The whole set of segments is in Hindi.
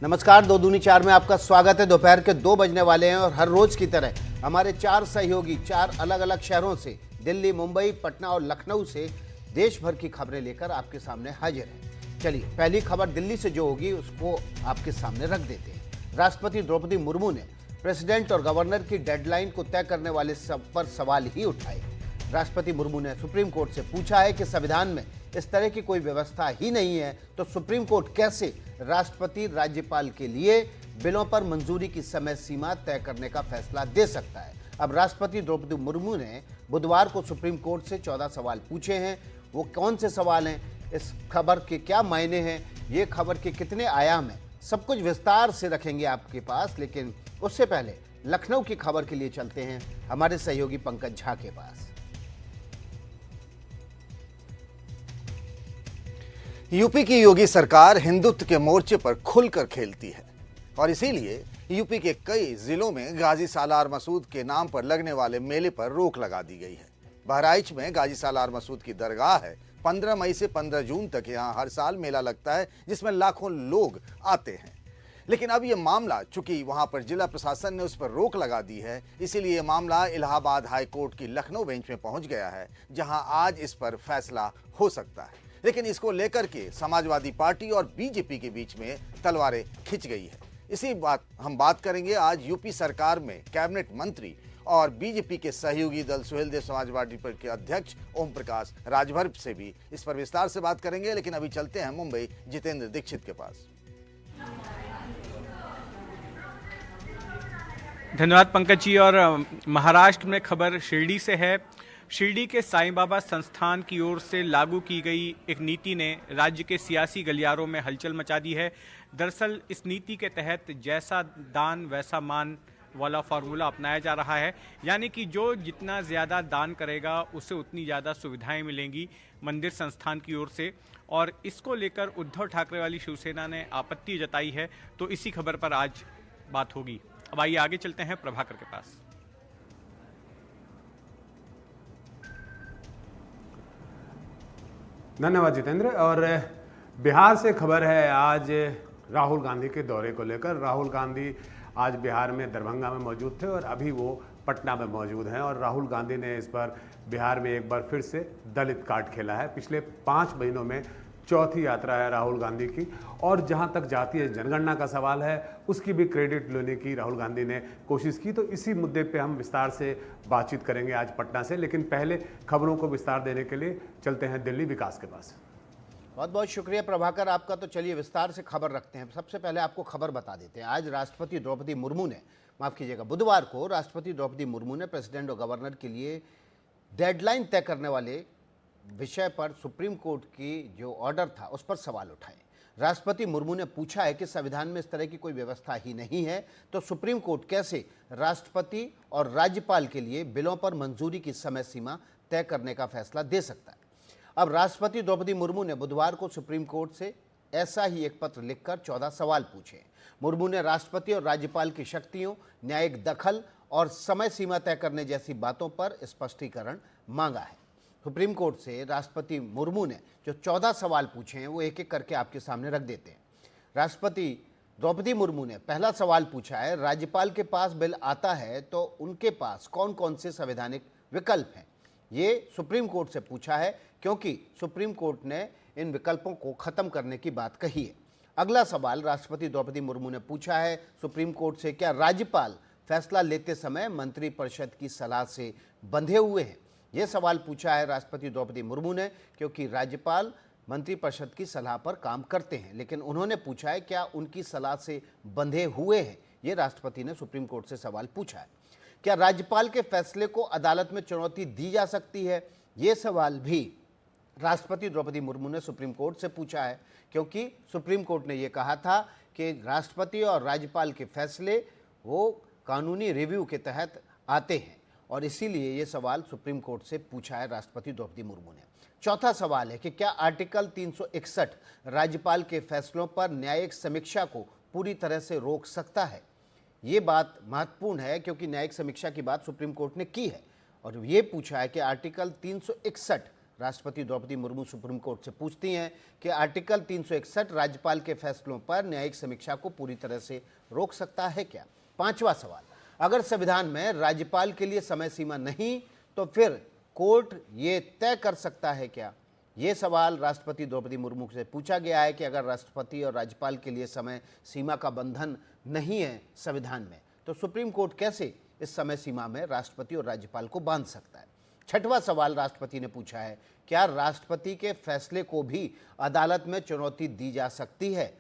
नमस्कार, दो दूनी चार में आपका स्वागत है। दोपहर के 2 बजने वाले हैं और हर रोज की तरह हमारे 4 सहयोगी 4 अलग अलग शहरों से, दिल्ली, मुंबई, पटना और लखनऊ से देश भर की खबरें लेकर आपके सामने हाजिर हैं। चलिए, पहली खबर दिल्ली से जो होगी उसको आपके सामने रख देते हैं। राष्ट्रपति द्रौपदी मुर्मू ने प्रेसिडेंट और गवर्नर की डेडलाइन को तय करने वाले पर सवाल ही उठाए। राष्ट्रपति मुर्मू ने सुप्रीम कोर्ट से पूछा है कि संविधान में इस तरह की कोई व्यवस्था ही नहीं है तो सुप्रीम कोर्ट कैसे राष्ट्रपति राज्यपाल के लिए बिलों पर मंजूरी की समय सीमा तय करने का फैसला दे सकता है। अब राष्ट्रपति द्रौपदी मुर्मू ने बुधवार को सुप्रीम कोर्ट से 14 सवाल पूछे हैं। वो कौन से सवाल हैं, इस खबर के क्या मायने हैं, ये खबर के कितने आयाम हैं, सब कुछ विस्तार से रखेंगे आपके पास। लेकिन उससे पहले लखनऊ की खबर के लिए चलते हैं हमारे सहयोगी पंकज झा के पास। यूपी की योगी सरकार हिंदुत्व के मोर्चे पर खुलकर खेलती है और इसीलिए यूपी के कई जिलों में गाजी सालार मसूद के नाम पर लगने वाले मेले पर रोक लगा दी गई है। बहराइच में गाजी सालार मसूद की दरगाह है। 15 मई से 15 जून तक यहाँ हर साल मेला लगता है जिसमें लाखों लोग आते हैं। लेकिन अब ये मामला, चूंकि वहां पर जिला प्रशासन ने उस पर रोक लगा दी है, इसीलिए ये मामला इलाहाबाद हाई कोर्ट की लखनऊ बेंच में पहुंच गया है, जहां आज इस पर फैसला हो सकता है। लेकिन इसको लेकर के समाजवादी पार्टी और बीजेपी के बीच में तलवारें खिंच गई है। इसी बात हम बात करेंगे आज यूपी सरकार में कैबिनेट मंत्री और बीजेपी के सहयोगी दल सुहेलदेव समाजवादी पार्टी के अध्यक्ष ओम प्रकाश राजभर से भी इस पर विस्तार से बात करेंगे। लेकिन अभी चलते हैं मुंबई जितेंद्र दीक्षित के पास। धन्यवाद पंकज जी। और महाराष्ट्र में खबर शिरडी से है। शिरडी के साईं बाबा संस्थान की ओर से लागू की गई एक नीति ने राज्य के सियासी गलियारों में हलचल मचा दी है। दरअसल इस नीति के तहत जैसा दान वैसा मान वाला फार्मूला अपनाया जा रहा है, यानी कि जो जितना ज़्यादा दान करेगा उसे उतनी ज़्यादा सुविधाएं मिलेंगी मंदिर संस्थान की ओर से। और इसको लेकर उद्धव ठाकरे वाली शिवसेना ने आपत्ति जताई है, तो इसी खबर पर आज बात होगी। अब आइए आगे चलते हैं प्रभाकर के पास। धन्यवाद जितेंद्र। और बिहार से खबर है आज राहुल गांधी के दौरे को लेकर। राहुल गांधी आज बिहार में दरभंगा में मौजूद थे और अभी वो पटना में मौजूद हैं। और राहुल गांधी ने इस बार बिहार में एक बार फिर से दलित कार्ड खेला है। पिछले 5 महीनों में चौथी यात्रा है राहुल गांधी की। और जहां तक जातीय जनगणना का सवाल है उसकी भी क्रेडिट लेने की राहुल गांधी ने कोशिश की। तो इसी मुद्दे पे हम विस्तार से बातचीत करेंगे आज पटना से। लेकिन पहले खबरों को विस्तार देने के लिए चलते हैं दिल्ली विकास के पास। बहुत बहुत शुक्रिया प्रभाकर आपका। तो चलिए विस्तार से खबर रखते हैं। सबसे पहले आपको खबर बता देते हैं। आज राष्ट्रपति द्रौपदी मुर्मू ने, माफ़ कीजिएगा, बुधवार को राष्ट्रपति द्रौपदी मुर्मू ने प्रेसिडेंट और गवर्नर के लिए डेडलाइन तय करने वाले विषय पर सुप्रीम कोर्ट की जो ऑर्डर था उस पर सवाल उठाए। राष्ट्रपति मुर्मू ने पूछा है कि संविधान में इस तरह की कोई व्यवस्था ही नहीं है तो सुप्रीम कोर्ट कैसे राष्ट्रपति और राज्यपाल के लिए बिलों पर मंजूरी की समय सीमा तय करने का फैसला दे सकता है। अब राष्ट्रपति द्रौपदी मुर्मू ने बुधवार को सुप्रीम कोर्ट से ऐसा ही एक पत्र लिखकर 14 सवाल पूछे। मुर्मू ने राष्ट्रपति और राज्यपाल की शक्तियों, न्यायिक दखल और समय सीमा तय करने जैसी बातों पर स्पष्टीकरण मांगा है। सुप्रीम कोर्ट से राष्ट्रपति मुर्मू ने जो 14 सवाल पूछे हैं वो एक एक करके आपके सामने रख देते हैं। राष्ट्रपति द्रौपदी मुर्मू ने पहला सवाल पूछा है, राज्यपाल के पास बिल आता है तो उनके पास कौन कौन से संवैधानिक विकल्प हैं। ये सुप्रीम कोर्ट से पूछा है क्योंकि सुप्रीम कोर्ट ने इन विकल्पों को खत्म करने की बात कही है। अगला सवाल राष्ट्रपति द्रौपदी मुर्मू ने पूछा है सुप्रीम कोर्ट से, क्या राज्यपाल फैसला लेते समय मंत्रिपरिषद की सलाह से बंधे हुए हैं। ये सवाल पूछा है राष्ट्रपति द्रौपदी मुर्मू ने क्योंकि राज्यपाल मंत्रिपरिषद की सलाह पर काम करते हैं, लेकिन उन्होंने पूछा है क्या उनकी सलाह से बंधे हुए हैं। ये राष्ट्रपति ने सुप्रीम कोर्ट से सवाल पूछा है। क्या राज्यपाल के फैसले को अदालत में चुनौती दी जा सकती है। ये सवाल भी राष्ट्रपति द्रौपदी मुर्मू ने सुप्रीम कोर्ट से पूछा है क्योंकि सुप्रीम कोर्ट ने यह कहा था कि राष्ट्रपति और राज्यपाल के फैसले वो कानूनी रिव्यू के तहत आते हैं और इसीलिए ये सवाल सुप्रीम कोर्ट से पूछा है राष्ट्रपति द्रौपदी मुर्मू ने। चौथा सवाल है कि क्या आर्टिकल 361 राज्यपाल के फैसलों पर न्यायिक समीक्षा को पूरी तरह से रोक सकता है। ये बात महत्वपूर्ण है क्योंकि न्यायिक समीक्षा की बात सुप्रीम कोर्ट ने की है और ये पूछा है कि आर्टिकल 361 राष्ट्रपति द्रौपदी मुर्मू सुप्रीम कोर्ट से पूछती हैं कि आर्टिकल 361 राज्यपाल के फैसलों पर न्यायिक समीक्षा को पूरी तरह से रोक सकता है क्या। पांचवा सवाल, अगर संविधान में राज्यपाल के लिए समय सीमा नहीं तो फिर कोर्ट ये तय कर सकता है क्या। ये सवाल राष्ट्रपति द्रौपदी मुर्मू से पूछा गया है कि अगर राष्ट्रपति और राज्यपाल के लिए समय सीमा का बंधन नहीं है संविधान में, तो सुप्रीम कोर्ट कैसे इस समय सीमा में राष्ट्रपति और राज्यपाल को बांध सकता है। छठवां सवाल राष्ट्रपति ने पूछा है, क्या राष्ट्रपति के फैसले को भी अदालत में चुनौती दी जा सकती है।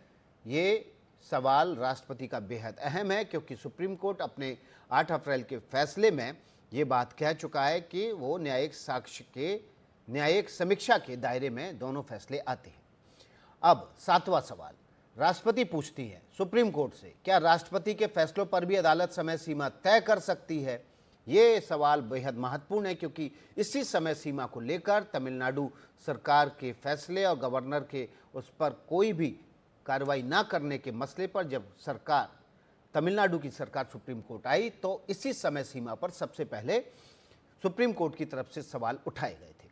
ये सवाल राष्ट्रपति का बेहद अहम है, क्योंकि सुप्रीम कोर्ट अपने 8 अप्रैल के फैसले में ये बात कह चुका है कि वो न्यायिक समीक्षा के दायरे में दोनों फैसले आते हैं। अब सातवां सवाल राष्ट्रपति पूछती है सुप्रीम कोर्ट से, क्या राष्ट्रपति के फैसलों पर भी अदालत समय सीमा तय कर सकती है। ये सवाल बेहद महत्वपूर्ण है, क्योंकि इसी समय सीमा को लेकर तमिलनाडु सरकार के फैसले और गवर्नर के उस पर कोई भी कार्रवाई ना करने के मसले पर जब तमिलनाडु की सरकार सुप्रीम कोर्ट आई, तो इसी समय सीमा पर सबसे पहले सुप्रीम कोर्ट की तरफ से सवाल उठाए गए थे।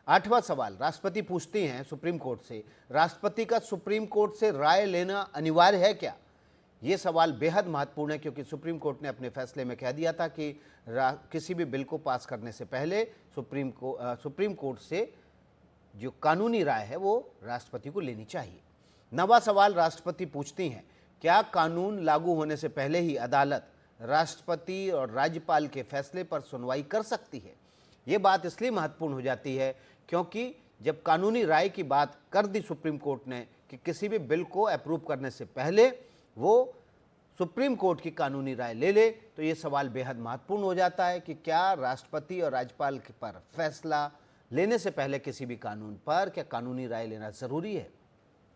आठवां सवाल राष्ट्रपति पूछती हैं सुप्रीम कोर्ट से, राष्ट्रपति का सुप्रीम कोर्ट से राय लेना अनिवार्य है क्या। ये सवाल बेहद महत्वपूर्ण है, क्योंकि सुप्रीम कोर्ट ने अपने फैसले में कह दिया था कि किसी भी बिल को पास करने से पहले सुप्रीम कोर्ट से जो कानूनी राय है वो राष्ट्रपति को लेनी चाहिए। नवा सवाल राष्ट्रपति पूछती हैं, क्या कानून लागू होने से पहले ही अदालत राष्ट्रपति और राज्यपाल के फैसले पर सुनवाई कर सकती है। ये बात इसलिए महत्वपूर्ण हो जाती है क्योंकि जब कानूनी राय की बात कर दी सुप्रीम कोर्ट ने कि किसी भी बिल को अप्रूव करने से पहले वो सुप्रीम कोर्ट की कानूनी राय ले ले, तो ये सवाल बेहद महत्वपूर्ण हो जाता है कि क्या राष्ट्रपति और राज्यपाल के पर फैसला लेने से पहले किसी भी कानून पर क्या कानूनी राय लेना जरूरी है।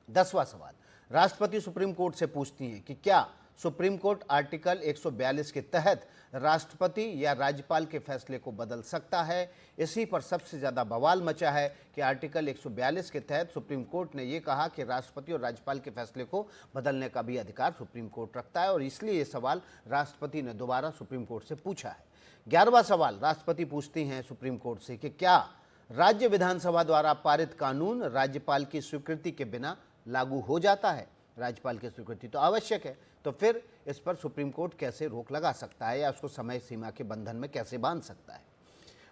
10वां सवाल राष्ट्रपति सुप्रीम कोर्ट से पूछती हैं कि क्या सुप्रीम कोर्ट आर्टिकल 142 के तहत राष्ट्रपति या राज्यपाल के फैसले को बदल सकता है। इसी पर सबसे ज़्यादा बवाल मचा है कि आर्टिकल 142 के तहत सुप्रीम कोर्ट ने ये कहा कि राष्ट्रपति और राज्यपाल के फैसले को बदलने का भी अधिकार सुप्रीम कोर्ट रखता है, और इसलिए ये सवाल राष्ट्रपति ने दोबारा सुप्रीम कोर्ट से पूछा है। 11वां सवाल राष्ट्रपति पूछती हैं सुप्रीम कोर्ट से कि क्या राज्य विधानसभा द्वारा पारित कानून राज्यपाल की स्वीकृति के बिना लागू हो जाता है। राज्यपाल की स्वीकृति तो आवश्यक है, तो फिर इस पर सुप्रीम कोर्ट कैसे रोक लगा सकता है या उसको समय सीमा के बंधन में कैसे बांध सकता है।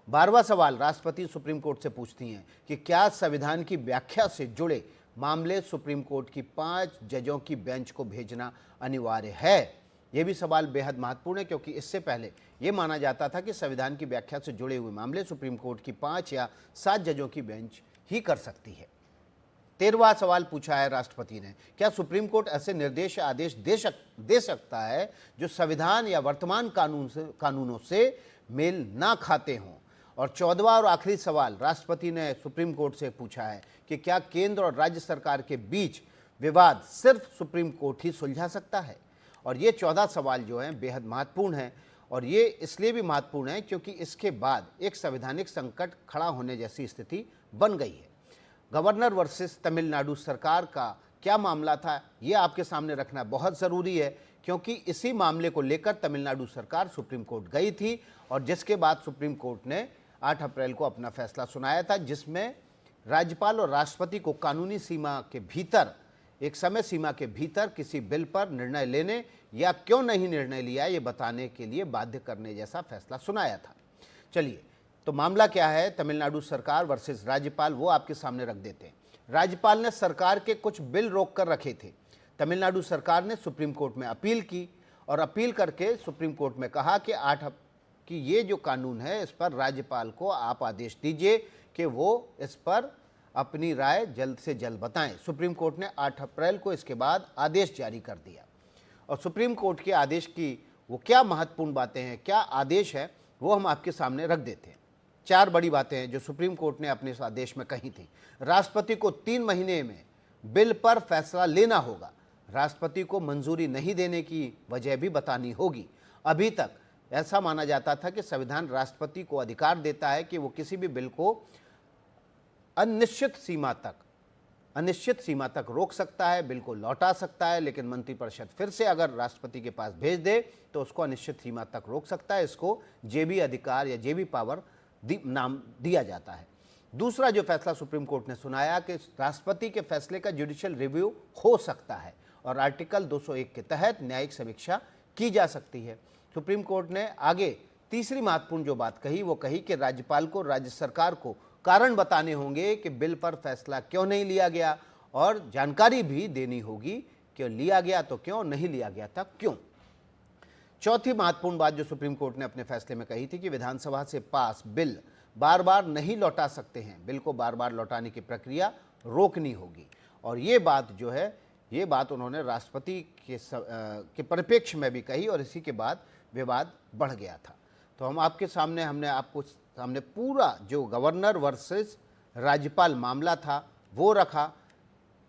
12वां सवाल राष्ट्रपति सुप्रीम कोर्ट से पूछती हैं कि क्या संविधान की व्याख्या से जुड़े मामले सुप्रीम कोर्ट की 5 जजों की बेंच को भेजना अनिवार्य है। यह भी सवाल बेहद महत्वपूर्ण है, क्योंकि इससे पहले ये माना जाता था कि संविधान की व्याख्या से जुड़े हुए मामले सुप्रीम कोर्ट की 5 या 7 जजों की बेंच ही कर सकती है। 13वां सवाल पूछा है राष्ट्रपति ने, क्या सुप्रीम कोर्ट ऐसे निर्देश या आदेश दे सकता है जो संविधान या वर्तमान कानूनों से मेल ना खाते हों। और 14वां और आखिरी सवाल राष्ट्रपति ने सुप्रीम कोर्ट से पूछा है कि क्या केंद्र और राज्य सरकार के बीच विवाद सिर्फ सुप्रीम कोर्ट ही सुलझा सकता है। और ये 14 सवाल जो हैं बेहद महत्वपूर्ण हैं, और ये इसलिए भी महत्वपूर्ण है क्योंकि इसके बाद एक संवैधानिक संकट खड़ा होने जैसी स्थिति बन गई है। गवर्नर वर्सेस तमिलनाडु सरकार का क्या मामला था, ये आपके सामने रखना बहुत ज़रूरी है, क्योंकि इसी मामले को लेकर तमिलनाडु सरकार सुप्रीम कोर्ट गई थी, और जिसके बाद सुप्रीम कोर्ट ने 8 अप्रैल को अपना फैसला सुनाया था, जिसमें राज्यपाल और राष्ट्रपति को कानूनी सीमा के भीतर, एक समय सीमा के भीतर किसी बिल पर निर्णय लेने या क्यों नहीं निर्णय लिया ये बताने के लिए बाध्य करने जैसा फैसला सुनाया था। चलिए, तो मामला क्या है तमिलनाडु सरकार वर्सेस राज्यपाल, वो आपके सामने रख देते हैं। राज्यपाल ने सरकार के कुछ बिल रोक कर रखे थे। तमिलनाडु सरकार ने सुप्रीम कोर्ट में अपील की, और अपील करके सुप्रीम कोर्ट में कहा कि ये जो कानून है इस पर राज्यपाल को आप आदेश दीजिए कि वो इस पर अपनी राय जल्द से जल्द बताएं। सुप्रीम कोर्ट ने 8 अप्रैल को इसके बाद आदेश जारी कर दिया, और सुप्रीम कोर्ट के आदेश की वो क्या महत्वपूर्ण बातें हैं, क्या आदेश है, वो हम आपके सामने रख देते हैं। 4 बड़ी बातें हैं जो सुप्रीम कोर्ट ने अपने इस आदेश में कही थी। राष्ट्रपति को 3 महीने में बिल पर फैसला लेना होगा। राष्ट्रपति को मंजूरी नहीं देने की वजह भी बतानी होगी। अभी तक ऐसा माना जाता था कि संविधान राष्ट्रपति को अधिकार देता है कि वो किसी भी बिल को अनिश्चित सीमा तक रोक सकता है, बिल को लौटा सकता है, लेकिन मंत्रिपरिषद फिर से अगर राष्ट्रपति के पास भेज दे तो उसको अनिश्चित सीमा तक रोक सकता है। इसको जेबी अधिकार या जेबी पावर नाम दिया जाता है। दूसरा जो फैसला सुप्रीम कोर्ट ने सुनाया कि राष्ट्रपति के फैसले का जुडिशियल रिव्यू हो सकता है और आर्टिकल 201 के तहत न्यायिक समीक्षा की जा सकती है। सुप्रीम कोर्ट ने आगे तीसरी महत्वपूर्ण जो बात कही वो कही कि राज्यपाल को राज्य सरकार को कारण बताने होंगे कि बिल पर फैसला क्यों नहीं लिया गया और जानकारी भी देनी होगी कि लिया गया तो क्यों, नहीं लिया गया था क्यों। चौथी महत्वपूर्ण बात जो सुप्रीम कोर्ट ने अपने फैसले में कही थी कि विधानसभा से पास बिल बार बार नहीं लौटा सकते हैं, बिल को बार बार लौटाने की प्रक्रिया रोकनी होगी। और ये बात जो है, ये बात उन्होंने राष्ट्रपति के परिप्रेक्ष्य में भी कही और इसी के बाद विवाद बढ़ गया था। तो हम आपके सामने हमने आपको सामने पूरा जो गवर्नर वर्सेस राज्यपाल मामला था वो रखा,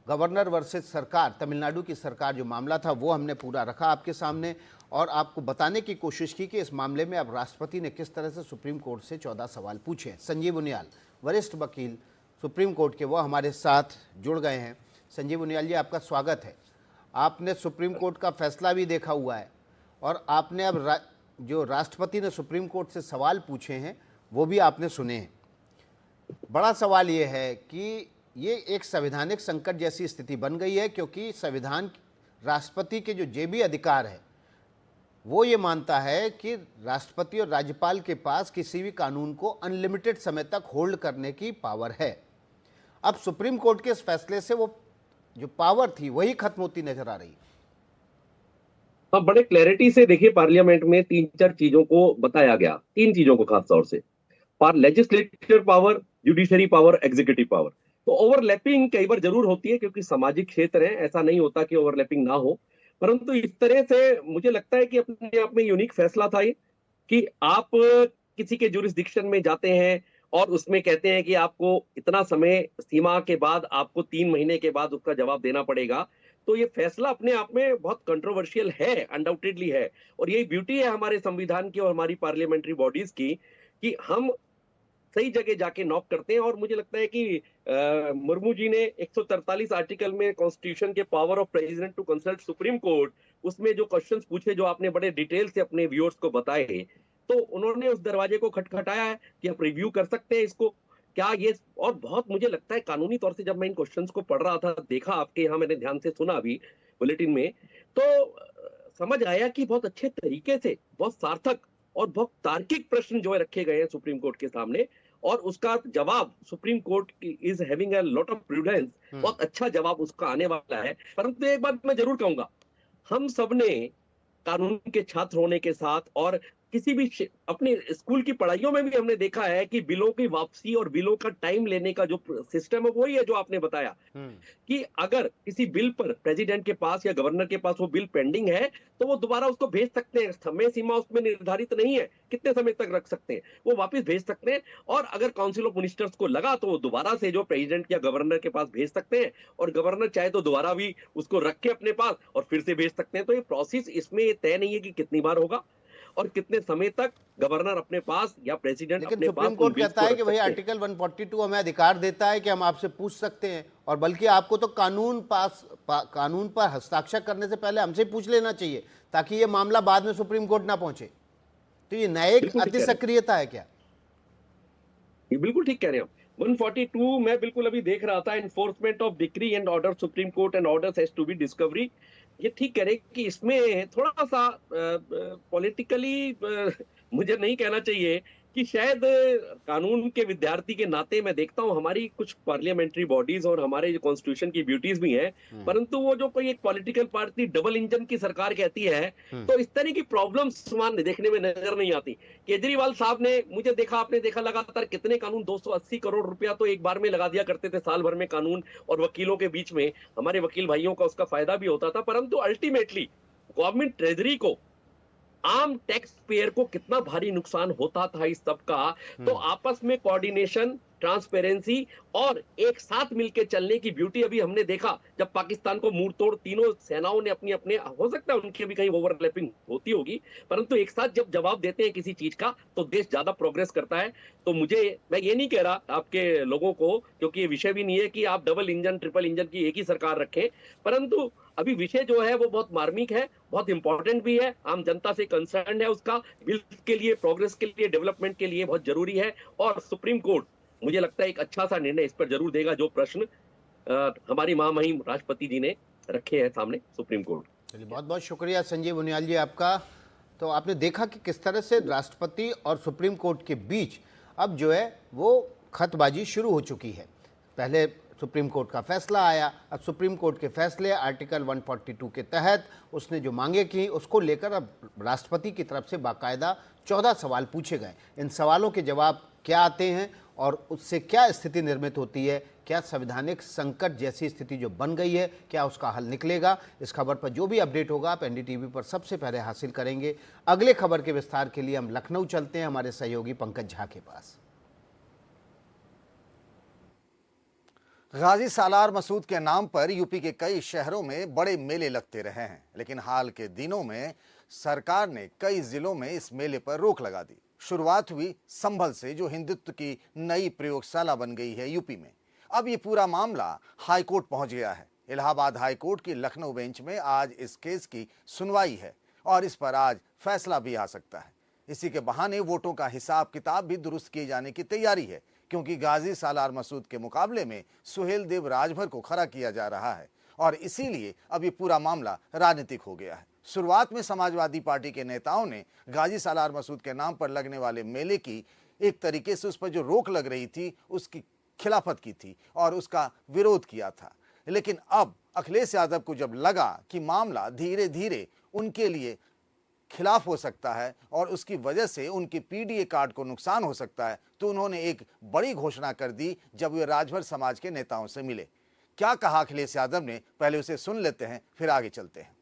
गवर्नर वर्सेस सरकार, तमिलनाडु की सरकार जो मामला था वो हमने पूरा रखा आपके सामने और आपको बताने की कोशिश की कि इस मामले में अब राष्ट्रपति ने किस तरह से सुप्रीम कोर्ट से 14 सवाल पूछे। संजीव उनियाल, वरिष्ठ वकील सुप्रीम कोर्ट के, वो हमारे साथ जुड़ गए हैं। संजीव उनियाल जी, आपका स्वागत है। आपने सुप्रीम कोर्ट का फैसला भी देखा हुआ है और आपने अब जो राष्ट्रपति ने सुप्रीम कोर्ट से सवाल पूछे हैं वो भी आपने सुने हैं। बड़ा सवाल ये है कि ये एक संवैधानिक संकट जैसी स्थिति बन गई है क्योंकि संविधान राष्ट्रपति के जो जेबी अधिकार है वो ये मानता है कि राष्ट्रपति और राज्यपाल के पास किसी भी कानून को अनलिमिटेड समय तक होल्ड करने की पावर है। अब सुप्रीम कोर्ट के इस फैसले से वो जो पावर थी वही खत्म होती नजर आ रही है। हाँ, बड़े क्लैरिटी से देखिए, पार्लियामेंट में 3-4 चीजों को बताया गया, 3 चीजों को खास तौर से, legislative power, judiciary power, executive power. तो ओवरलैपिंग कई बार जरूर होती है क्योंकि सामाजिक क्षेत्र है, ऐसा नहीं होता कि ओवरलैपिंग ना हो, परंतु इस तरह से मुझे लगता है कि अपने आप में यूनिक फैसला था ये कि आप किसी के जुरिस्डिक्शन में जाते हैं और उसमें कहते हैं कि आपको इतना समय सीमा के बाद, आपको 3 महीने के बाद उसका जवाब देना पड़ेगा। तो ये फैसला अपने आप में बहुत कंट्रोवर्शियल है, अनडाउटेडली है, और यही ब्यूटी है हमारे संविधान की और हमारी पार्लियामेंट्री बॉडीज की कि हम सही जगह जाके नॉक करते हैं। और मुझे लगता है कि मुर्मू जी ने 143 आर्टिकल में कॉन्स्टिट्यूशन के power of president to consult supreme court, उसमें जो क्वेश्चंस पूछे, जो आपने बड़े डिटेल से अपने व्यूअर्स को बताए, तो उन्होंने उस दरवाजे को खटखटाया है कि आप रिव्यू कर सकते हैं इसको, क्या ये। और बहुत मुझे लगता है कानूनी तौर से, जब मैं इन क्वेश्चंस को पढ़ रहा था, देखा आपके यहाँ, मैंने ध्यान से सुना अभी बुलेटिन में, तो समझ आया कि बहुत अच्छे तरीके से, बहुत सार्थक और बहुत तार्किक प्रश्न जो है रखे गए हैं सुप्रीम कोर्ट के सामने, और उसका जवाब supreme court is having a lot of prudence, बहुत अच्छा जवाब उसका आने वाला है। परंतु एक बात मैं जरूर कहूंगा, हम सबने कानून के छात्र होने के साथ और किसी भी अपने स्कूल की पढ़ाइयों में भी हमने देखा है कि बिलों की वापसी और बिलों का टाइम लेने का जो सिस्टम है वही है जो आपने बताया, कि अगर किसी बिल पर प्रेसिडेंट के पास या गवर्नर के पास वो बिल पेंडिंग है तो वो दोबारा उसको भेज सकते हैं। समय सीमा उसमें निर्धारित नहीं है, कितने समय तक रख सकते हैं, वो वापस भेज सकते हैं। और अगर काउंसिल ऑफ मिनिस्टर्स को लगा तो वो दोबारा से जो प्रेसिडेंट या गवर्नर के पास भेज सकते हैं, और गवर्नर चाहे तो दोबारा भी उसको रख के अपने पास और फिर से भेज सकते हैं। तो ये प्रोसेस इसमें ये तय नहीं है कि कितनी बार होगा और कितने समय तक गवर्नर अपने पास या प्रेसिडेंट लेकिन अपने सुप्रीम पास कोर्ट कहता है कि भाई आर्टिकल 142 हमें अधिकार देता है कि हम आपसे पूछ सकते हैं, और बल्कि आपको तो कानून पर हस्ताक्षर करने से पहले हमसे पूछ लेना चाहिए ताकि ये मामला बाद में सुप्रीम कोर्ट ना पहुंचे। तो ये न्यायिक अतिसक्रियता है क्या? ये बिल्कुल ठीक कह रहे हो। 142 मैं बिल्कुल अभी देख रहा था, enforcement of decree and order supreme court and orders has to be discovery. ये ठीक कह रहे कि इसमें थोड़ा सा पॉलिटिकली मुझे नहीं कहना चाहिए कि शायद कानून के विद्यार्थी के नाते मैं देखता हूं हमारी कुछ पार्लियामेंट्री बॉडीज और हमारे जो कॉन्स्टिट्यूशन की ब्यूटीज भी हैं, परंतु वो जो कोई एक पॉलिटिकल पार्टी डबल इंजन की सरकार कहती है, तो इस तरह की प्रॉब्लम्स मान देखने में नजर नहीं आती। केजरीवाल साहब ने, मुझे देखा, आपने देखा लगातार कितने कानून, 280 करोड़ रुपया तो एक बार में लगा दिया करते थे साल भर में कानून और वकीलों के बीच में, हमारे वकील भाइयों का उसका फायदा भी होता था, परंतु अल्टीमेटली गवर्नमेंट ट्रेजरी को, आम टैक्स पेयर को कितना भारी नुकसान होता था इस सब का। तो आपस में कोऑर्डिनेशन, ट्रांसपेरेंसी और एक साथ मिलकर चलने की ब्यूटी अभी हमने देखा जब पाकिस्तान को मुंह तोड़ तीनों सेनाओं ने अपनी अपने, हो सकता है उनकी भी कहीं ओवरलैपिंग होती होगी, परंतु एक साथ जब जवाब देते हैं किसी चीज का तो देश ज्यादा प्रोग्रेस करता है। तो मैं ये नहीं कह रहा आपके लोगों को, क्योंकि ये विषय भी नहीं है कि आप डबल इंजन ट्रिपल इंजन की एक ही सरकार रखें, परंतु अभी विषय जो है वो बहुत मार्मिक है, बहुत इंपॉर्टेंट भी है, आम जनता से कंसर्न है, उसका बिल के लिए, प्रोग्रेस के लिए, डेवलपमेंट के लिए बहुत जरूरी है। और सुप्रीम कोर्ट मुझे लगता है एक अच्छा सा निर्णय इस पर जरूर देगा, जो प्रश्न हमारी महामहिम राष्ट्रपति जी ने रखे हैं सामने सुप्रीम कोर्ट। चलिए, बहुत बहुत शुक्रिया संजीव उनियाल जी आपका। तो आपने देखा कि किस तरह से राष्ट्रपति और सुप्रीम कोर्ट के बीच अब जो है वो खतबाजी शुरू हो चुकी है। पहले सुप्रीम कोर्ट का फैसला आया, अब सुप्रीम कोर्ट के फैसले आर्टिकल 142 के तहत उसने जो मांगे की उसको लेकर अब राष्ट्रपति की तरफ से बाकायदा 14 सवाल पूछे गए। इन सवालों के जवाब क्या आते हैं और उससे क्या स्थिति निर्मित होती है, क्या संवैधानिक संकट जैसी स्थिति जो बन गई है क्या उसका हल निकलेगा, इस खबर पर जो भी अपडेट होगा आप एनडीटीवी पर सबसे पहले हासिल करेंगे। अगले खबर के विस्तार के लिए हम लखनऊ चलते हैं हमारे सहयोगी पंकज झा के पास। गाजी सालार मसूद के नाम पर यूपी के कई शहरों में बड़े मेले लगते रहे हैं, लेकिन हाल के दिनों में सरकार ने कई जिलों में इस मेले पर रोक लगा दी। शुरुआत हुई संभल से, जो हिंदुत्व की नई प्रयोगशाला बन गई है यूपी में। अब ये पूरा मामला हाईकोर्ट पहुंच गया है। इलाहाबाद हाईकोर्ट की लखनऊ बेंच में आज इस केस की सुनवाई है और इस पर आज फैसला भी आ सकता है। इसी के बहाने वोटों का हिसाब किताब भी दुरुस्त किए जाने की तैयारी है, क्योंकि गाजी सालार मसूद के मुकाबले में सुहेल देव राजभर को खड़ा किया जा रहा है और इसीलिए अब ये पूरा मामला राजनीतिक हो गया है। शुरुआत में समाजवादी पार्टी के नेताओं ने गाजी सालार मसूद के नाम पर लगने वाले मेले की एक तरीके से उस पर जो रोक लग रही थी उसकी खिलाफत की थी और उसका विरोध किया था। लेकिन अब अखिलेश यादव को जब लगा कि मामला धीरे धीरे उनके लिए खिलाफ हो सकता है और उसकी वजह से उनके पीडीए कार्ड को नुकसान हो सकता है, तो उन्होंने एक बड़ी घोषणा कर दी जब वे राजभर समाज के नेताओं से मिले। क्या कहा अखिलेश यादव ने, पहले उसे सुन लेते हैं फिर आगे चलते हैं।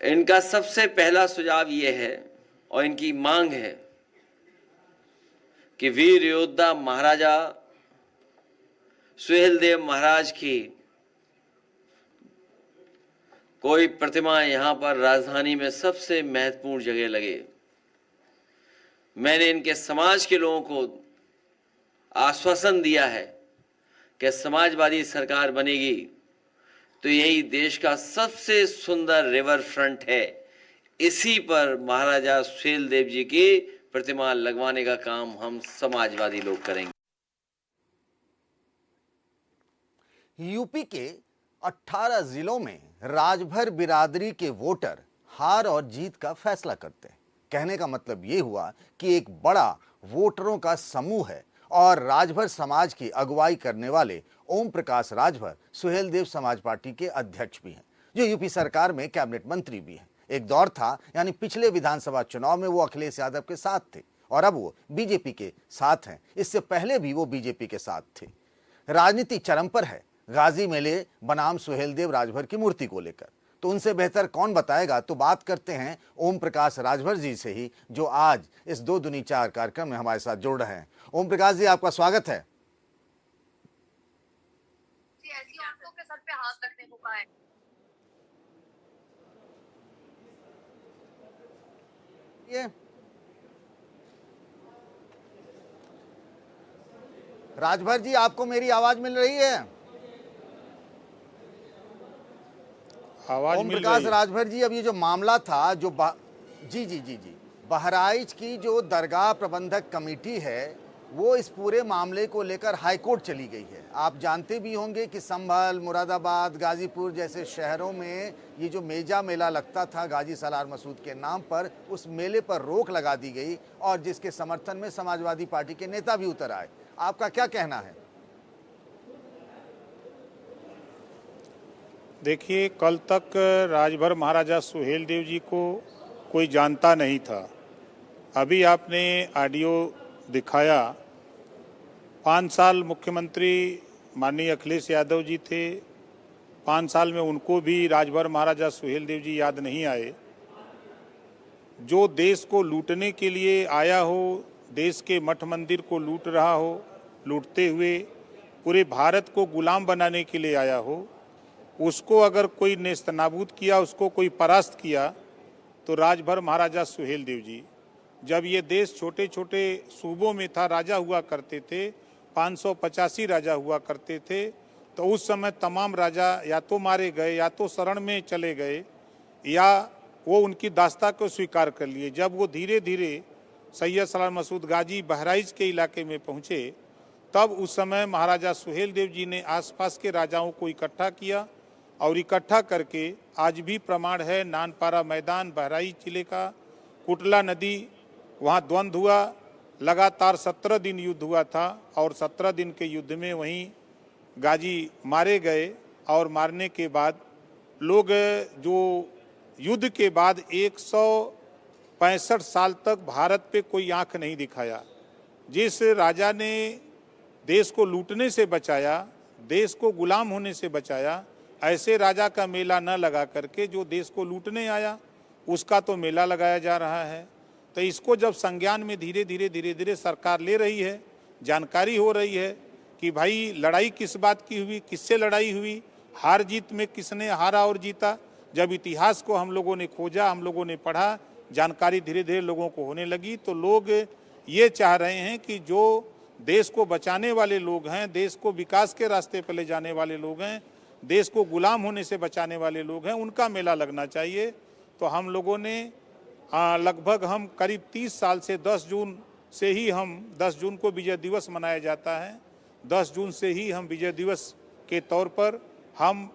इनका सबसे पहला सुझाव ये है और इनकी मांग है कि वीर योद्धा महाराजा सुहेलदेव महाराज की कोई प्रतिमा यहां पर राजधानी में सबसे महत्वपूर्ण जगह लगे। मैंने इनके समाज के लोगों को आश्वासन दिया है कि समाजवादी सरकार बनेगी तो यही देश का सबसे सुंदर रिवर फ्रंट है, इसी पर महाराजा सुहेलदेव जी की प्रतिमा लगवाने का काम हम समाजवादी लोग करेंगे। यूपी के 18 जिलों में राजभर बिरादरी के वोटर हार और जीत का फैसला करते हैं। कहने का मतलब ये हुआ कि एक बड़ा वोटरों का समूह है और राजभर समाज की अगुवाई करने वाले ओम प्रकाश राजभर सुहेलदेव समाज पार्टी के अध्यक्ष भी हैं, जो यूपी सरकार में कैबिनेट मंत्री भी हैं। एक दौर था, यानी पिछले विधानसभा चुनाव में वो अखिलेश यादव के साथ थे और अब वो बीजेपी के साथ हैं। इससे पहले भी वो बीजेपी के साथ थे। राजनीति चरम पर है गाजी मेले बनाम सुहेलदेव राजभर की मूर्ति को लेकर। तो उनसे बेहतर कौन बताएगा, तो बात करते हैं ओम प्रकाश राजभर जी से ही, जो आज इस 2 दूनी 4 कार्यक्रम में हमारे साथ जुड़ रहे हैं। ओम प्रकाश जी, आपका स्वागत है। ऐसी औरतों के सर पे हाथ रखने को कहा है। ये राजभर जी, आपको मेरी आवाज मिल रही है? आवाज ओम मिल प्रकाश रही है। राजभर जी, अब ये जो मामला था जो जी बहराइच की जो दरगाह प्रबंधक कमेटी है वो इस पूरे मामले को लेकर हाईकोर्ट चली गई है। आप जानते भी होंगे कि संभल, मुरादाबाद, गाजीपुर जैसे शहरों में ये जो मेजा मेला लगता था गाजी सालार मसूद के नाम पर, उस मेले पर रोक लगा दी गई और जिसके समर्थन में समाजवादी पार्टी के नेता भी उतर आए। आपका क्या कहना है? देखिए, कल तक राजभर महाराजा सुहेलदेव जी को कोई जानता नहीं था। अभी आपने ऑडियो दिखाया। 5 साल मुख्यमंत्री माननीय अखिलेश यादव जी थे। 5 साल में उनको भी राजभर महाराजा सुहेलदेव जी याद नहीं आए। जो देश को लूटने के लिए आया हो, देश के मठ मंदिर को लूट रहा हो, लूटते हुए पूरे भारत को गुलाम बनाने के लिए आया हो, उसको अगर कोई नेस्तनाबूद किया, उसको कोई परास्त किया, तो राजभर महाराजा सुहेलदेव जी। जब ये देश छोटे छोटे सूबों में था, राजा हुआ करते थे, 585 राजा हुआ करते थे, तो उस समय तमाम राजा या तो मारे गए या तो शरण में चले गए या वो उनकी दास्ता को स्वीकार कर लिए। जब वो धीरे धीरे सैयद सलार मसूद गाजी बहराइच के इलाके में पहुँचे, तब उस समय महाराजा सुहेल देव जी ने आसपास के राजाओं को इकट्ठा किया और इकट्ठा करके आज भी प्रमाण है, नानपारा मैदान बहराइच जिले का, कुटला नदी, वहाँ द्वंद्व हुआ, लगातार 17 दिन युद्ध हुआ था और 17 दिन के युद्ध में वहीं गाजी मारे गए और मारने के बाद लोग जो युद्ध के बाद 165 साल तक भारत पे कोई आंख नहीं दिखाया। जिस राजा ने देश को लूटने से बचाया, देश को गुलाम होने से बचाया, ऐसे राजा का मेला न लगा करके जो देश को लूटने आया उसका तो मेला लगाया जा रहा है। तो इसको जब संज्ञान में धीरे धीरे सरकार ले रही है, जानकारी हो रही है कि भाई लड़ाई किस बात की हुई, किससे लड़ाई हुई, हार जीत में किसने हारा और जीता, जब इतिहास को हम लोगों ने खोजा, हम लोगों ने पढ़ा, जानकारी धीरे धीरे लोगों को होने लगी, तो लोग ये चाह रहे हैं कि जो देश को बचाने वाले लोग हैं, देश को विकास के रास्ते पर ले जाने वाले लोग हैं, देश को गुलाम होने से बचाने वाले लोग हैं, उनका मेला लगना चाहिए। तो हम लोगों ने लगभग हम करीब 30 साल से 10 जून से ही 10 जून को विजय दिवस मनाया जाता है, 10 जून से ही हम विजय दिवस के तौर पर हम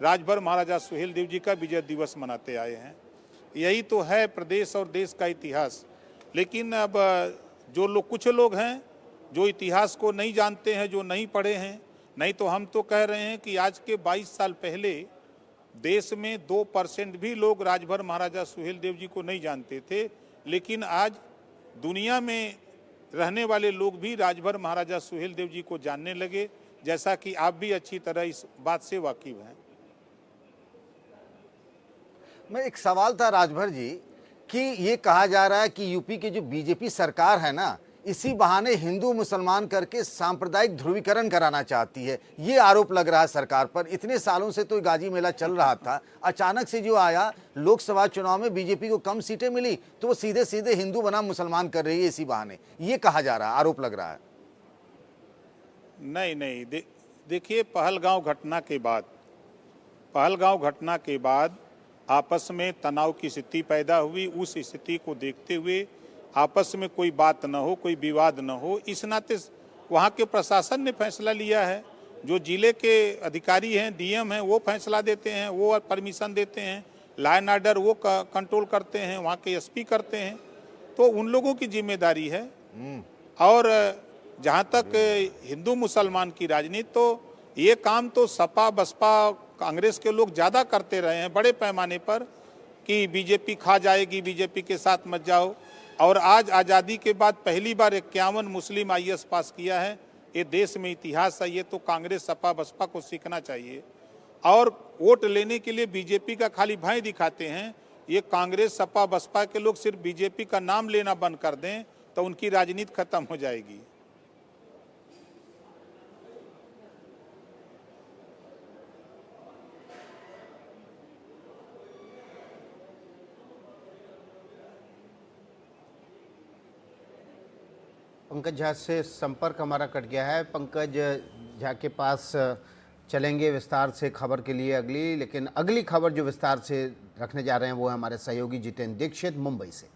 राजभर महाराजा सुहेल देव जी का विजय दिवस मनाते आए हैं। यही तो है प्रदेश और देश का इतिहास। लेकिन अब जो लोग, कुछ लोग हैं जो इतिहास को नहीं जानते हैं, जो नहीं पढ़े हैं, नहीं तो हम तो कह रहे हैं कि आज के 22 साल पहले देश में 2% भी लोग राजभर महाराजा सुहेल देव जी को नहीं जानते थे, लेकिन आज दुनिया में रहने वाले लोग भी राजभर महाराजा सुहेल देव जी को जानने लगे, जैसा कि आप भी अच्छी तरह इस बात से वाकिफ हैं। मैं एक सवाल था राजभर जी कि ये कहा जा रहा है कि यूपी की जो बीजेपी सरकार है ना, इसी बहाने हिंदू मुसलमान करके सांप्रदायिक ध्रुवीकरण कराना चाहती है। ये आरोप लग रहा है सरकार पर। इतने सालों से तो गाजी मेला चल रहा था, अचानक से जो आया, लोकसभा चुनाव में बीजेपी को कम सीटें मिली तो वो सीधे सीधे हिंदू बनाम मुसलमान कर रही है इसी बहाने, ये कहा जा रहा है, आरोप लग रहा है। नहीं, देखिए, पहलगांव घटना के बाद आपस में तनाव की स्थिति पैदा हुई। उस स्थिति को देखते हुए आपस में कोई बात न हो, कोई विवाद न हो, इस नाते वहाँ के प्रशासन ने फैसला लिया है। जो जिले के अधिकारी हैं, डीएम हैं, वो फैसला देते हैं, वो परमिशन देते हैं, लॉ एंड ऑर्डर वो कंट्रोल करते हैं, वहाँ के एसपी करते हैं, तो उन लोगों की जिम्मेदारी है। और जहाँ तक हिंदू मुसलमान की राजनीति, तो ये काम तो सपा बसपा कांग्रेस के लोग ज़्यादा करते रहे हैं बड़े पैमाने पर कि बीजेपी खा जाएगी, बीजेपी के साथ मत जाओ। और आज आज़ादी के बाद पहली बार 51 मुस्लिम आईएएस पास किया है। ये देश में इतिहास है, ये तो कांग्रेस सपा बसपा को सीखना चाहिए। और वोट लेने के लिए बीजेपी का खाली भय दिखाते हैं। ये कांग्रेस सपा बसपा के लोग सिर्फ बीजेपी का नाम लेना बंद कर दें तो उनकी राजनीति खत्म हो जाएगी। पंकज झा से संपर्क हमारा कट गया है। पंकज झा के पास चलेंगे विस्तार से खबर के लिए अगली, लेकिन अगली खबर जो विस्तार से रखने जा रहे हैं वो है हमारे सहयोगी जितेंद्र दीक्षित मुंबई से।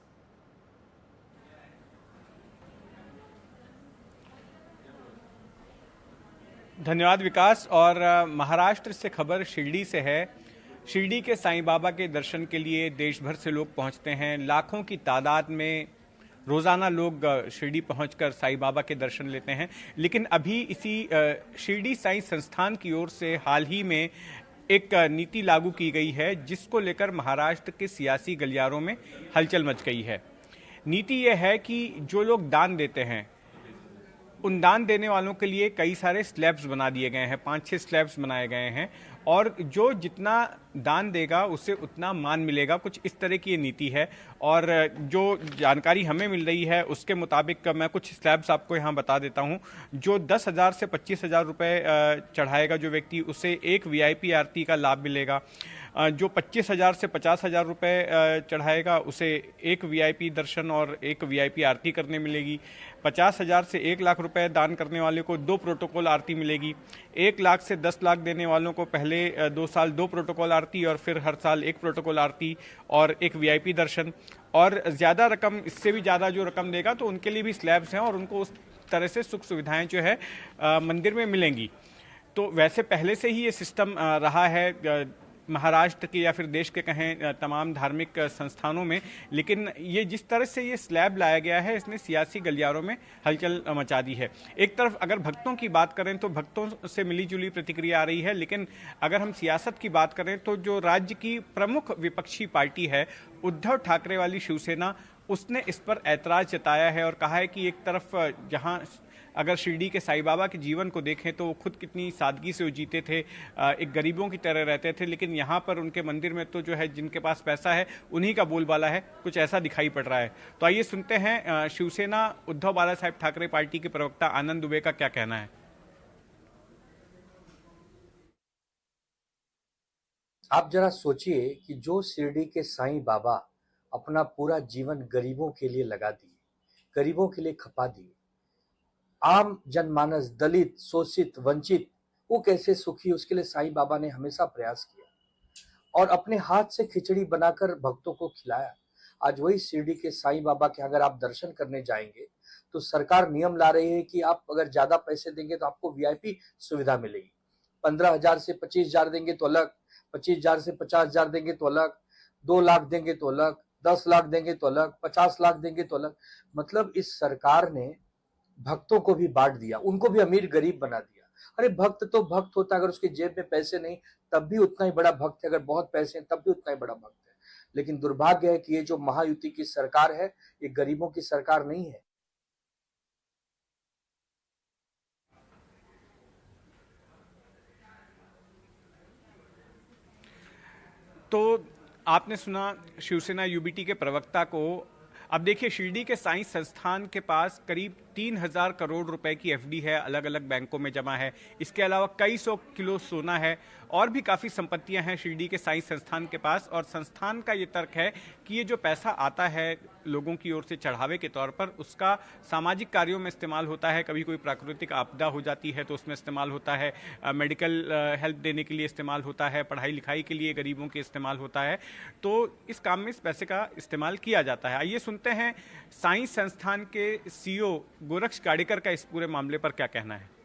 धन्यवाद विकास। और महाराष्ट्र से खबर शिरडी से है। शिरडी के साईं बाबा के दर्शन के लिए देश भर से लोग पहुंचते हैं। लाखों की तादाद में रोज़ाना लोग शिरडी पहुंचकर साईं बाबा के दर्शन लेते हैं। लेकिन अभी इसी शिरडी साईं संस्थान की ओर से हाल ही में एक नीति लागू की गई है, जिसको लेकर महाराष्ट्र के सियासी गलियारों में हलचल मच गई है। नीति यह है कि जो लोग दान देते हैं, उन दान देने वालों के लिए कई सारे स्लैब्स बना दिए गए हैं, 5-6 स्लैब्स बनाए गए हैं, और जो जितना दान देगा उसे उतना मान मिलेगा, कुछ इस तरह की ये नीति है। और जो जानकारी हमें मिल रही है उसके मुताबिक मैं कुछ स्लैब्स आपको यहाँ बता देता हूँ। जो 10,000 से 25,000 रुपये चढ़ाएगा जो व्यक्ति, उसे एक VIP आरती का लाभ मिलेगा। जो 25,000 से 50,000 रुपये चढ़ाएगा उसे एक वीआईपी दर्शन और एक वीआईपी आरती करने मिलेगी। 50,000 से 1 लाख रुपए दान करने वाले को 2 प्रोटोकॉल आरती मिलेगी। 1 लाख से 10 लाख देने वालों को पहले 2 साल 2 प्रोटोकॉल आरती और फिर हर साल 1 प्रोटोकॉल आरती और एक वीआईपी दर्शन। और ज़्यादा रकम, इससे भी ज़्यादा जो रकम देगा तो उनके लिए भी स्लैब्स हैं और उनको उस तरह से सुख सुविधाएं जो है मंदिर में मिलेंगी। तो वैसे पहले से ही ये सिस्टम रहा है महाराष्ट्र के या फिर देश के कहें तमाम धार्मिक संस्थानों में, लेकिन ये जिस तरह से ये स्लैब लाया गया है इसने सियासी गलियारों में हलचल मचा दी है। एक तरफ अगर भक्तों की बात करें तो भक्तों से मिली जुली प्रतिक्रिया आ रही है, लेकिन अगर हम सियासत की बात करें तो जो राज्य की प्रमुख विपक्षी पार्टी है उद्धव ठाकरे वाली शिवसेना, उसने इस पर ऐतराज जताया है और कहा है कि एक तरफ जहां अगर शिरडी के साईं बाबा के जीवन को देखें तो वो खुद कितनी सादगी से वो जीते थे, एक गरीबों की तरह रहते थे, लेकिन यहाँ पर उनके मंदिर में तो जो है जिनके पास पैसा है उन्हीं का बोलबाला है, कुछ ऐसा दिखाई पड़ रहा है। तो आइए सुनते हैं शिवसेना उद्धव बाला साहेब ठाकरे पार्टी के प्रवक्ता आनंद दुबे का क्या कहना है। आप जरा सोचिए कि जो शिरडी के साईं बाबा अपना पूरा जीवन गरीबों के लिए लगा दिए, गरीबों के लिए खपा दिए, आम जनमानस, दलित, शोषित, वंचित, वो कैसे सुखी, उसके लिए साईं बाबा ने हमेशा प्रयास किया और अपने हाथ से खिचड़ी बनाकर भक्तों को खिलाया। आज वही शिरडी के साईं बाबा के अगर आप दर्शन करने जाएंगे तो सरकार नियम ला रही है कि आप अगर ज्यादा पैसे देंगे तो आपको वीआईपी सुविधा मिलेगी। 15,000 से 25,000 देंगे तो अलग, 25,000 से 50,000 देंगे तो अलग, 2 लाख देंगे तो अलग, 10 लाख देंगे तो अलग, 50 लाख देंगे तो अलग। मतलब इस सरकार ने भक्तों को भी बांट दिया, उनको भी अमीर गरीब बना दिया। अरे भक्त तो भक्त होता, अगर उसके जेब में पैसे नहीं तब भी उतना ही बड़ा भक्त है, अगर बहुत पैसे हैं तब भी उतना ही बड़ा भक्त है। लेकिन दुर्भाग्य है कि ये जो महायुति की सरकार है ये गरीबों की सरकार नहीं है। तो आपने सुना शिवसेना यूबीटी के प्रवक्ता को। अब देखिए, शिरडी के साईं संस्थान के पास करीब 3,000 करोड़ रुपए की एफडी है, अलग अलग बैंकों में जमा है। इसके अलावा कई 100 किलो सोना है और भी काफ़ी संपत्तियां हैं शिरडी के साईं संस्थान के पास। और संस्थान का ये तर्क है कि ये जो पैसा आता है लोगों की ओर से चढ़ावे के तौर पर, उसका सामाजिक कार्यों में इस्तेमाल होता है। कभी कोई प्राकृतिक आपदा हो जाती है तो उसमें इस्तेमाल होता है, मेडिकल हेल्प देने के लिए इस्तेमाल होता है, पढ़ाई लिखाई के लिए गरीबों के इस्तेमाल होता है। तो इस काम में इस पैसे का इस्तेमाल किया जाता है। आइए सुनते हैं साईं संस्थान के सीईओ गोरक्ष गाड़ेकर का इस पूरे मामले पर क्या कहना है।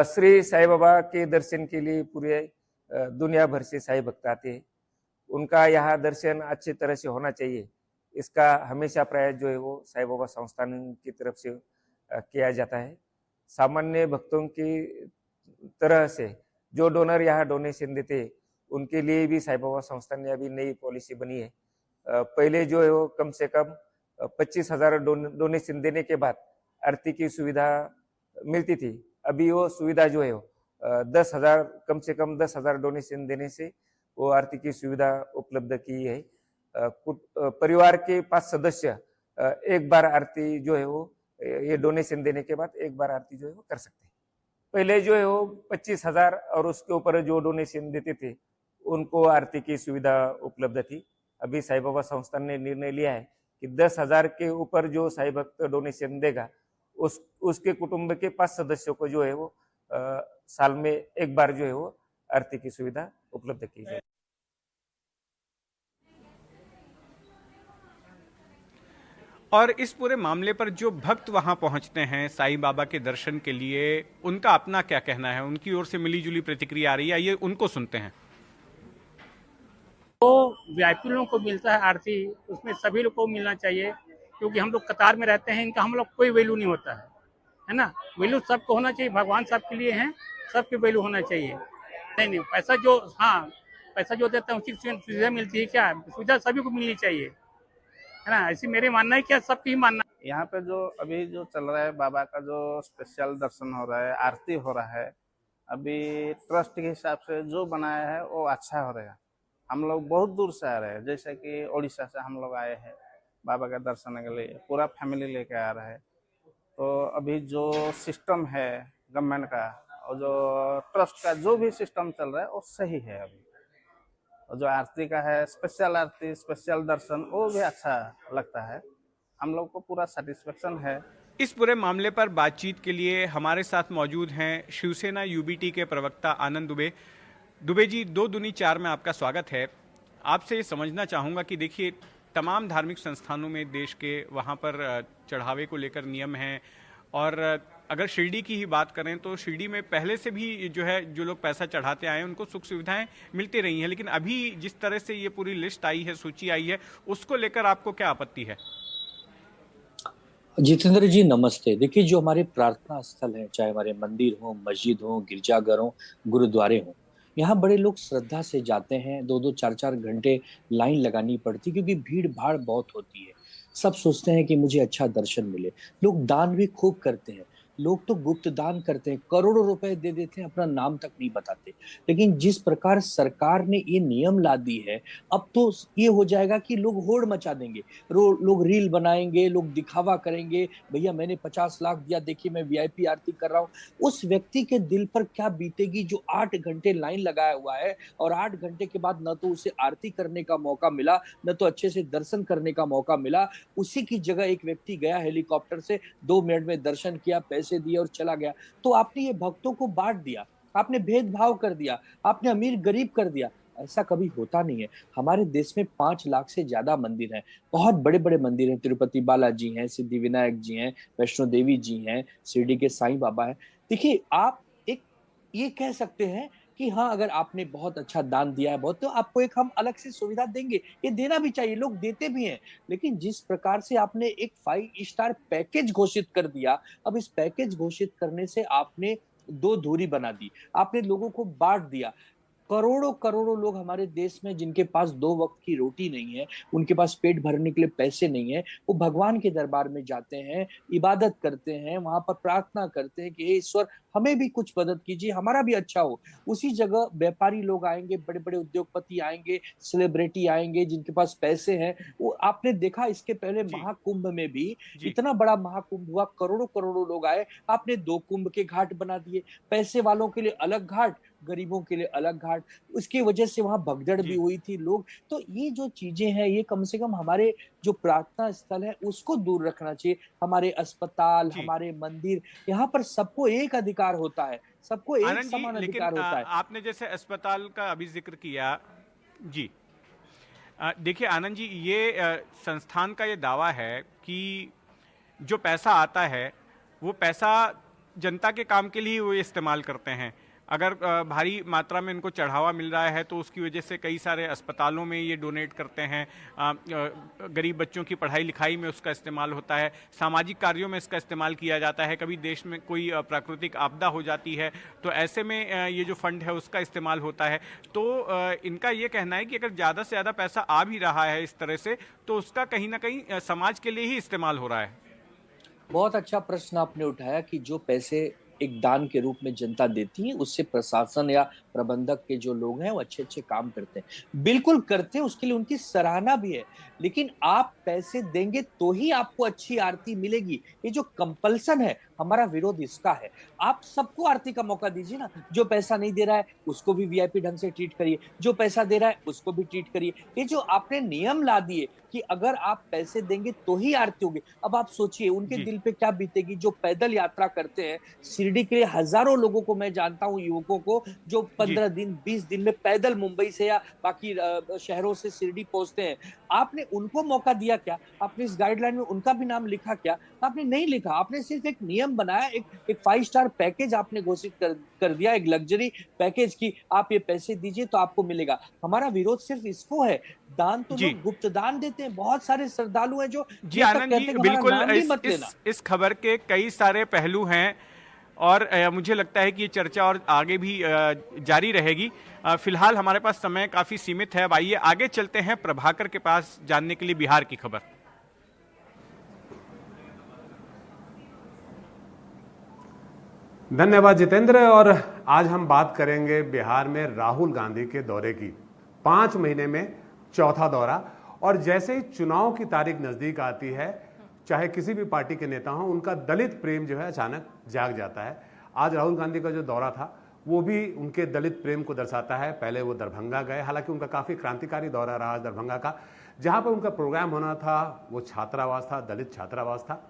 श्री साईं बाबा के दर्शन के लिए पूरे दुनिया भर से साईं भक्त आते हैं। उनका यहाँ दर्शन अच्छी तरह से होना चाहिए, इसका हमेशा प्रयास जो है वो साईं बाबा संस्थान की तरफ से किया जाता है। सामान्य भक्तों की तरह से जो डोनर यहाँ डोनेशन देते हैं उनके लिए भी साईं बाबा संस्थान ने अभी नई पॉलिसी बनी है। पहले जो है वो कम से कम 25,000 डोनेशन देने के बाद आरती की सुविधा मिलती थी। अभी वो सुविधा जो है वो 10,000, कम से कम 10,000 डोनेशन देने से वो आरती की सुविधा उपलब्ध की है। परिवार के 5 सदस्य एक बार आरती जो है वो ये डोनेशन देने के बाद एक बार आरती जो है वो कर सकते हैं। पहले जो है वो 25,000 और उसके ऊपर जो डोनेशन देते थे उनको आरती की सुविधा उपलब्ध थी। अभी साईं बाबा संस्थान ने निर्णय लिया है कि 10,000 के ऊपर जो साईं भक्त डोनेशन देगा उसके कुटुंब के 5 सदस्यों को जो है वो साल में एक बार जो है वो आरती की सुविधा उपलब्ध की जाए। और इस पूरे मामले पर जो भक्त वहां पहुंचते हैं साईं बाबा के दर्शन के लिए, उनका अपना क्या कहना है, उनकी ओर से मिली जुली प्रतिक्रिया आ रही है, ये उनको सुनते हैं। तो वीआईपी लोगों को मिलता है आरती, उसमें सभी लोग को मिलना चाहिए, क्योंकि हम लोग कतार में रहते हैं, इनका हम लोग कोई वैल्यू नहीं होता है ना। वैल्यू सबको होना चाहिए, भगवान सबके लिए हैं, सबके वैल्यू होना चाहिए। नहीं, पैसा जो, हाँ पैसा जो देता है उचित सुविधा मिलती है, क्या सुविधा सभी को मिलनी चाहिए, है ना। ऐसी मेरे मानना है, क्या सबकी ही मानना। यहाँ पे जो अभी जो चल रहा है, बाबा का जो स्पेशल दर्शन हो रहा है, आरती हो रहा है, अभी ट्रस्ट के हिसाब से जो बनाया है वो अच्छा हो रहा है। हम लोग बहुत दूर से आ रहे हैं, जैसे कि उड़ीसा से हम लोग आए हैं बाबा का दर्शन के लिए, पूरा फैमिली लेके आ रहा है। तो अभी जो सिस्टम है गवर्नमेंट का और जो ट्रस्ट का जो भी सिस्टम चल रहा है वो सही है अभी। और जो आरती का है, स्पेशल आरती, स्पेशल दर्शन, वो भी अच्छा लगता है। हम लोग को पूरा सेटिस्फेक्शन है। इस पूरे मामले पर बातचीत के लिए हमारे साथ मौजूद हैं शिवसेना यूबीटी के प्रवक्ता आनंद दुबे। दुबे जी, 2 दूनी 4 में आपका स्वागत है। आपसे ये समझना चाहूँगा कि देखिए, तमाम धार्मिक संस्थानों में देश के वहाँ पर चढ़ावे को लेकर नियम हैं, और अगर शिरडी की ही बात करें तो शिरडी में पहले से भी जो है, जो लोग पैसा चढ़ाते आए हैं उनको सुख सुविधाएं मिलती रही हैं, लेकिन अभी जिस तरह से ये पूरी लिस्ट आई है, सूची आई है, उसको लेकर आपको क्या आपत्ति है? जितेंद्र जी नमस्ते। देखिए, जो हमारे प्रार्थना स्थल हैं, चाहे हमारे मंदिर हो, मस्जिद हो, गिरजाघर हो, गुरुद्वारे हो, यहाँ बड़े लोग श्रद्धा से जाते हैं। 2-2 4-4 घंटे लाइन लगानी पड़ती क्योंकि भीड़ भाड़ बहुत होती है। सब सोचते हैं कि मुझे अच्छा दर्शन मिले। लोग दान भी खूब करते हैं। लोग तो गुप्त दान करते हैं, करोड़ों रुपए दे देते हैं, अपना नाम तक नहीं बताते। लेकिन जिस प्रकार सरकार ने ये नियम ला दी है, अब तो ये हो जाएगा कि लोग होड़ मचा देंगे। लोग रील बनाएंगे, लोग दिखावा करेंगे, भैया मैंने 50 लाख दिया, देखिए मैं वीआईपी आरती कर रहा हूँ। उस व्यक्ति के दिल पर क्या बीतेगी जो 8 घंटे लाइन लगाया हुआ है, और 8 घंटे के बाद न तो उसे आरती करने का मौका मिला, न तो अच्छे से दर्शन करने का मौका मिला। उसी की जगह एक व्यक्ति गया हेलीकॉप्टर से, 2 मिनट में दर्शन किया, पैसे दिए और चला गया। तो आपने ये भक्तों को बांट दिया, आपने भेदभाव कर दिया, आपने अमीर गरीब कर दिया। ऐसा कभी होता नहीं है। हमारे देश में 5 लाख से ज्यादा मंदिर हैं, बहुत बड़े बड़े मंदिर हैं। तिरुपति बालाजी हैं, सिद्धि विनायक जी हैं, वैष्णो देवी जी हैं, शिरडी के साईं बाबा हैं। देखिए, आप एक ये कह सकते हैं कि हाँ, अगर आपने बहुत अच्छा दान दिया है बहुत, तो आपको एक हम अलग से सुविधा देंगे। ये देना भी चाहिए, लोग देते भी हैं। लेकिन जिस प्रकार से आपने एक 5 स्टार पैकेज घोषित कर दिया, अब इस पैकेज घोषित करने से आपने 2 दूरी बना दी, आपने लोगों को बांट दिया। करोड़ों करोड़ों लोग हमारे देश में, जिनके पास 2 वक्त की रोटी नहीं है, उनके पास पेट भरने के लिए पैसे नहीं है, वो भगवान के दरबार में जाते हैं, इबादत करते हैं, वहां पर प्रार्थना करते हैं कि हे ईश्वर, हमें भी कुछ मदद कीजिए, हमारा भी अच्छा हो। उसी जगह व्यापारी लोग आएंगे, बड़े बड़े उद्योगपति आएंगे, सेलिब्रिटी आएंगे, जिनके पास पैसे हैं। वो आपने देखा, इसके पहले महाकुंभ में भी इतना बड़ा महाकुंभ हुआ, करोड़ों करोड़ों लोग आए, आपने 2 कुंभ के घाट बना दिए। पैसे वालों के लिए अलग घाट, गरीबों के लिए अलग घाट। उसकी वजह से वहां भगदड़ भी हुई थी। लोग तो ये जो चीजें हैं, ये कम से कम हमारे जो प्रार्थना स्थल है उसको दूर रखना चाहिए। हमारे अस्पताल, हमारे मंदिर, यहाँ पर सबको एक अधिकार होता है, सबको एक समान अधिकार होता है। आपने जैसे अस्पताल का अभी जिक्र किया जी, देखिए आनंद जी, ये संस्थान का ये दावा है कि जो पैसा आता है वो पैसा जनता के काम के लिए वो इस्तेमाल करते हैं। अगर भारी मात्रा में इनको चढ़ावा मिल रहा है तो उसकी वजह से कई सारे अस्पतालों में ये डोनेट करते हैं, गरीब बच्चों की पढ़ाई लिखाई में उसका इस्तेमाल होता है, सामाजिक कार्यों में इसका इस्तेमाल किया जाता है। कभी देश में कोई प्राकृतिक आपदा हो जाती है तो ऐसे में ये जो फंड है उसका इस्तेमाल होता है। तो इनका ये कहना है कि अगर ज़्यादा से ज़्यादा पैसा आ भी रहा है इस तरह से, तो उसका कहीं ना कहीं समाज के लिए ही इस्तेमाल हो रहा है। बहुत अच्छा प्रश्न आपने उठाया कि जो पैसे एक दान के रूप में जनता देती है, उससे प्रशासन या प्रबंधक के जो लोग हैं वो अच्छे अच्छे काम करते हैं। बिल्कुल करते हैं, उसके लिए उनकी सराहना भी है। लेकिन आप पैसे देंगे तो ही आपको अच्छी आरती मिलेगी। ये जो कंपल्सन है, हमारा विरोध इसका है। आप सबको आरती का मौका दीजिए ना। जो पैसा नहीं दे रहा है उसको भी वीआईपी ढंग से ट्रीट करिए, जो पैसा दे रहा है उसको भी ट्रीट करिए। ये जो आपने नियम ला दिए कि अगर आप पैसे देंगे तो ही आरती होगी, अब आप सोचिए उनके दिल पे क्या बीतेगी। जो पैदल यात्रा करते हैं शिरडी के लिए, हजारों लोगों को मैं जानता हूँ, युवकों को, जो 15 दिन 20 दिन में पैदल मुंबई से या बाकी शहरों से शिरडी पहुंचते हैं। आपने उनको मौका दिया क्या? आपने इस गाइडलाइन में उनका भी नाम लिखा क्या? आपने नहीं लिखा। आपने सिर्फ एक नियम बनाया, एक 5 स्टार पैकेज आपने घोषित कर दिया, एक लग्जरी पैकेज की आप ये पैसे दीजिए तो आपको मिलेगा। हमारा विरोध सिर्फ इसको है। दान तो लोग गुप्त दान देते हैं, बहुत सारे श्रद्धालु हैं जो जी आनंद जी, बिल्कुल इस खबर के कई सारे पहलू हैं और मुझे लगता है कि ये चर्चा और आगे भी जारी रहेगी। फिलहाल हमारे पास समय काफी सीमित है। अब आइए आगे चलते हैं प्रभाकर के पास जानने के लिए बिहार की खबर। धन्यवाद जितेंद्र। और आज हम बात करेंगे बिहार में राहुल गांधी के दौरे की। 5 महीने में चौथा दौरा, और जैसे ही चुनाव की तारीख नजदीक आती है, चाहे किसी भी पार्टी के नेता हों, उनका दलित प्रेम जो है अचानक जाग जाता है। आज राहुल गांधी का जो दौरा था वो भी उनके दलित प्रेम को दर्शाता है। पहले वो दरभंगा गए, हालांकि उनका काफ़ी क्रांतिकारी दौरा रहा दरभंगा का। जहाँ पर उनका प्रोग्राम होना था वो छात्रावास था, दलित छात्रावास था।